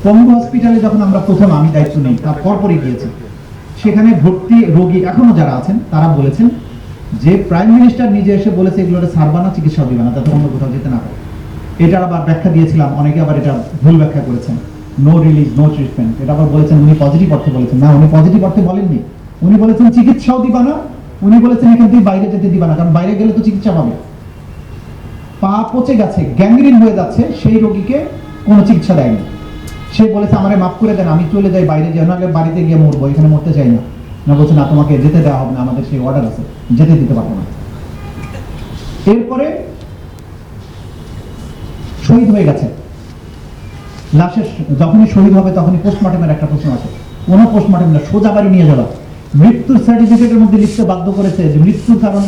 পঙ্গু হসপিটালে যখন আমরা প্রথম আমি দায়িত্ব নিই তার পরপরই গিয়েছি, সেখানে ভর্তি রোগী এখনো যারা আছেন তারা বলেছেন যে প্রাইম মিনিস্টার নিজে এসে বলেছে এগুলোতে সারবানা, চিকিৎসা দিবে না, তাতে অন্য কোথাও যেতে না পারে। এটার আবার ব্যাখ্যা দিয়েছিলাম, অনেকে আবার এটা ভুল ব্যাখ্যা করেছেন, নো রিলিজ নো ট্রিটমেন্ট। এটা আবার বলেছেন উনি পজিটিভ অর্থে বলেছেন, না উনি পজিটিভ অর্থে বলেননি, উনি বলেছেন চিকিৎসাও দিবা না, উনি বলেছেন এখান থেকে বাইরে যেতে দিবা না, কারণ বাইরে গেলে তো চিকিৎসা পাবে। পা পচে গেছে, গ্যাংগ্রিন হয়ে যাচ্ছে, সেই রোগীকে কোনো চিকিৎসা দেয়নি। সে বলেছে আমারে মাফ করে দেন, আমি চলে যাই বাইরে, যাই নাহলে বাড়িতে গিয়ে মরবো, এখানে মরতে চাই না। না, বলছে না তোমাকে যেতে দেওয়া হবে না, আমাদের সেই অর্ডার আছে, যেতে দিতে পারবো না। এরপরে শহীদ হয়ে গেছে, লাশের যখনই শহীদ হবে তখনই পোস্টমর্টমের একটা প্রশ্ন আছে, কোনো পোস্টমর্টম না, সোজা বাড়ি নিয়ে যাওয়া। মৃত্যুর সার্টিফিকেটের মধ্যে লিখতে বাধ্য করেছে যে মৃত্যুর কারণ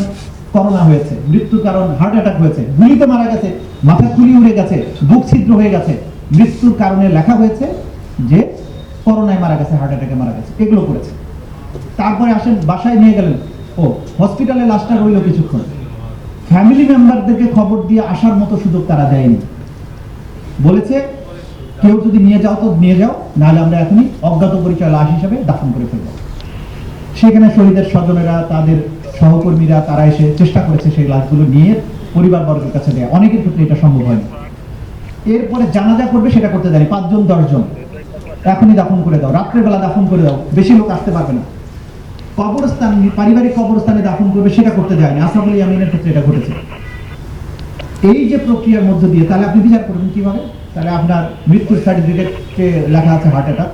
করোনা হয়েছে, মৃত্যুর কারণ হার্ট অ্যাটাক হয়েছে, গুলিতে মারা গেছে, মাথা খুলি উড়ে গেছে, বুক ছিদ্র হয়ে গেছে, মৃত্যুর কারণে লেখা হয়েছে যে করোনায় মারা গেছে, হার্ট অ্যাটাকে মারা গেছে, এগুলো করেছে। তারপরে আসেন বাসায় নিয়ে গেলেন, ও হসপিটালে লাশটা রইল কিছুক্ষণ, ফ্যামিলি মেম্বারদেরকে খবর দিয়ে আসার মতো সুযোগ তারা দেয়নি। বলেছে কেউ যদি নিয়ে যাও তো নিয়ে যাও, নাহলে আমরা এখনই অজ্ঞাত পরিচয় লাশ হিসেবে দাফন করে ফেলব। সেখানে শহীদের স্বজনেরা, তাদের সহকর্মীরা, তারা এসে চেষ্টা করেছে সেই লাশগুলো নিয়ে পরিবার বর্গের কাছে দেয়া, অনেকের ক্ষেত্রে এটা সম্ভব হয়নি। এরপরে জানাজা করবে সেটা করতে দেয়নি, 5 জন 10 জন, এখনই দাফন করে দাও, রাত্রের বেলা দাফন করে দাও, বেশি লোক আসতে পারবে না। কবরস্থান, পারিবারিক কবরস্থানে দাফন করবে সেটা করতে দেয়নি, আসাফ আলী আমিনের ক্ষেত্রে এটা ঘটেছে। এই যে প্রক্রিয়ার মধ্য দিয়ে তাহলে আপনি বিচার করবেন কিভাবে? তাহলে আপনার মৃত্যুর সার্টিফিকেটে লেখা আছে হার্ট অ্যাটাক,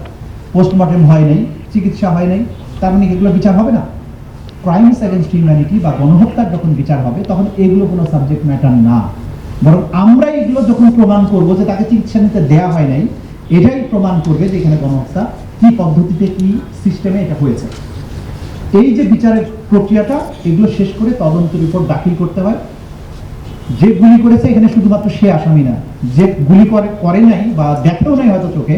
পোস্টমর্টম হয় নাই, চিকিৎসা হয় নাই, তার মানে এগুলো বিচার হবে না? ক্রাইমস এগেইনস্ট হিউম্যানিটি বা গণহত্যার যখন বিচার হবে তখন এগুলো কোনো সাবজেক্ট ম্যাটার না, বরং আমরা এগুলো যখন প্রমাণ করব যে তাকে চিকিৎসা নিতে দেওয়া হয় নাই, এটাই প্রমাণ করবে যে এখানে গণহত্যা কি পদ্ধতিতে, কি সিস্টেমে এটা হয়েছে। এই যে বিচারের প্রক্রিয়াটা, এগুলো শেষ করে তদন্ত রিপোর্ট দাখিল করতে হয়। যে গুলি করেছে এখানে শুধুমাত্র সে আসামি না, যে গুলি করে নাই বা দেখেও নাই হয়তো চোখে,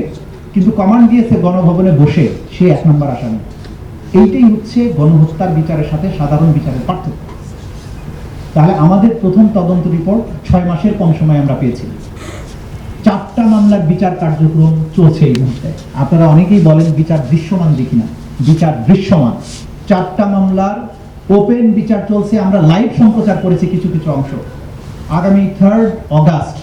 কিন্তু কমান্ড দিয়েছে গণভবনে বসে, সে 1 নম্বর আসামি। এইটাই হচ্ছে গণহত্যার বিচারের সাথে সাধারণ বিচারের পার্থক্য। তাহলে আমাদের প্রথম তদন্ত রিপোর্ট 6 মাসের কম সময় আমরা পেয়েছি। 4টা মামলার বিচার কার্যক্রম চলছে এই মুহূর্তে। আপনারা অনেকেই বলেন বিচার দৃশ্যমান দেখি না, বিচার দৃশ্যমান। 4টা মামলার ওপেন বিচার চলছে, আমরা লাইভ সম্প্রচার করেছি কিছু কিছু অংশ। আগামী 3 অগাস্ট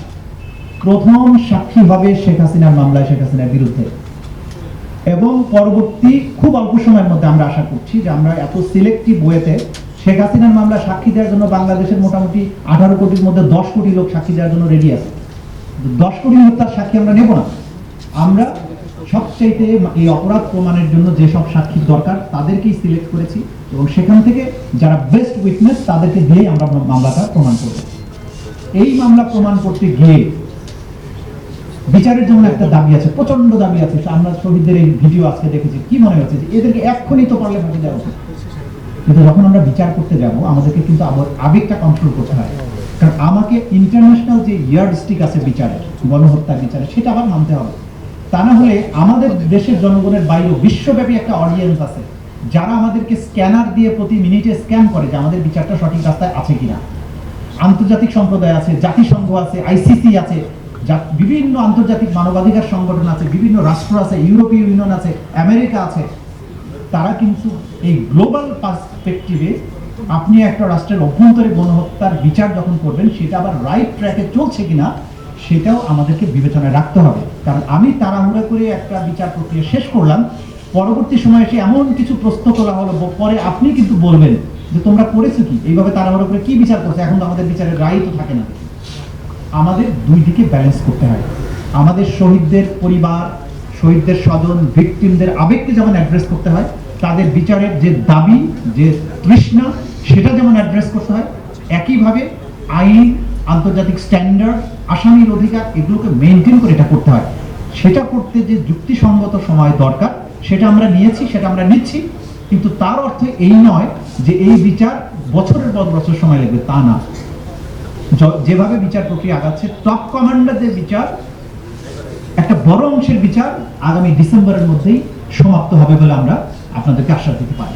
প্রথম সাক্ষী হবে শেখ হাসিনার মামলায়, শেখ হাসিনার বিরুদ্ধে। এবং পরবর্তী খুব অল্প সময়ের মধ্যে আমরা আশা করছি যে আমরা এত সিলেক্টিভ ওয়েতে শেখ হাসিনার মামলা সাক্ষী দেওয়ার জন্য বাংলাদেশের মোটামুটি 18 কোটির মধ্যে 10 কোটি লোক সাক্ষী দেওয়ার জন্য রেডি আছে। 10 কোটি হত্যার সাক্ষী আমরা নেব না, আমরা সবচাইতে এই অপরাধ প্রমাণের জন্য যেসব সাক্ষীর দরকার তাদেরকেই সিলেক্ট করেছি, এবং সেখান থেকে যারা বেস্ট উইটনেস তাদেরকে দিয়ে আমরা মামলাটা প্রমাণ করব। এই মামলা প্রমাণ করতে গিয়ে বিচারের যেমন একটা দাবি আছে, প্রচন্ড দাবি আছে। আমরা শহীদদের এই ভিডিও আজকে দেখেছি, কি মনে হচ্ছে যে এদেরকে এক্ষুনি তো পারলে ফাঁকি দেওয়া উচিত। কিন্তু যখন আমরা বিচার করতে যাব আমাদেরকে কিন্তু আবার আবেগটা কন্ট্রোল করতে হয়, কারণ আমাকে ইন্টারন্যাশনাল যে ইয়ার্ডস্টিক আছে বিচারে, গণহত্যার বিচারে, সেটা আবার মানতে হবে। তা না হলে আমাদের দেশের জনগণের বাইরেও বিশ্বব্যাপী একটা অডিয়েন্স আছে যারা আমাদেরকে স্ক্যানার দিয়ে প্রতি মিনিটে স্ক্যান করে যে আমাদের বিচারটা সঠিক রাস্তায় আছে কিনা। আন্তর্জাতিক সম্প্রদায় আছে, জাতিসংঘ আছে, ICC আছে, বিভিন্ন আন্তর্জাতিক মানবাধিকার সংগঠন আছে, বিভিন্ন রাষ্ট্র আছে, ইউরোপীয় ইউনিয়ন আছে, আমেরিকা আছে। তারা কিন্তু এই গ্লোবাল পার্সপেক্টিভে আপনি একটা রাষ্ট্রের অভ্যন্তরে গণহত্যার বিচার যখন করবেন সেটা আবার রাইট ট্র্যাকে চলছে কিনা সেটাও আমাদেরকে বিবেচনায় রাখতে হবে। কারণ আমি তাড়াহুড়া করে একটা বিচার প্রক্রিয়া শেষ করলাম, পরবর্তী সময়ে এসে এমন কিছু প্রশ্ন তোলা হলো, পরে আপনি কিন্তু বলবেন যে তোমরা করেছো কি, এইভাবে তাড়াহুড়া করে কি বিচার করছে, এখন তো আমাদের বিচারের রায় তো থাকে না। আমাদের দুই দিকে ব্যালেন্স করতে হয়। আমাদের শহীদদের পরিবার, শহীদদের স্বজন, ভিকটিমদের আবেগকে যেমন অ্যাড্রেস করতে হয়, তাদের বিচারের যে দাবি, যে তৃষ্ণা, সেটা যেমন অ্যাড্রেস করতে হয়, একইভাবে আইন, আন্তর্জাতিক স্ট্যান্ডার্ড, আসামির অধিকার, এগুলোকে মেনটেন করে এটা করতে হয়। সেটা করতে যে যুক্তিসঙ্গত সময় দরকার সেটা আমরা নিয়েছি, সেটা আমরা নিচ্ছি। কিন্তু তার অর্থ এই নয় যে এই বিচার বছরের পর বছর সময় লাগবে, তা না। যেভাবে বিচার প্রক্রিয়া আগাচ্ছে, টপ কমান্ডারদের বিচার, একটা বড় অংশের বিচার আগামী ডিসেম্বরের মধ্যেই সমাপ্ত হবে বলে আমরা আপনাদেরকে আশ্বাস দিতে পারি।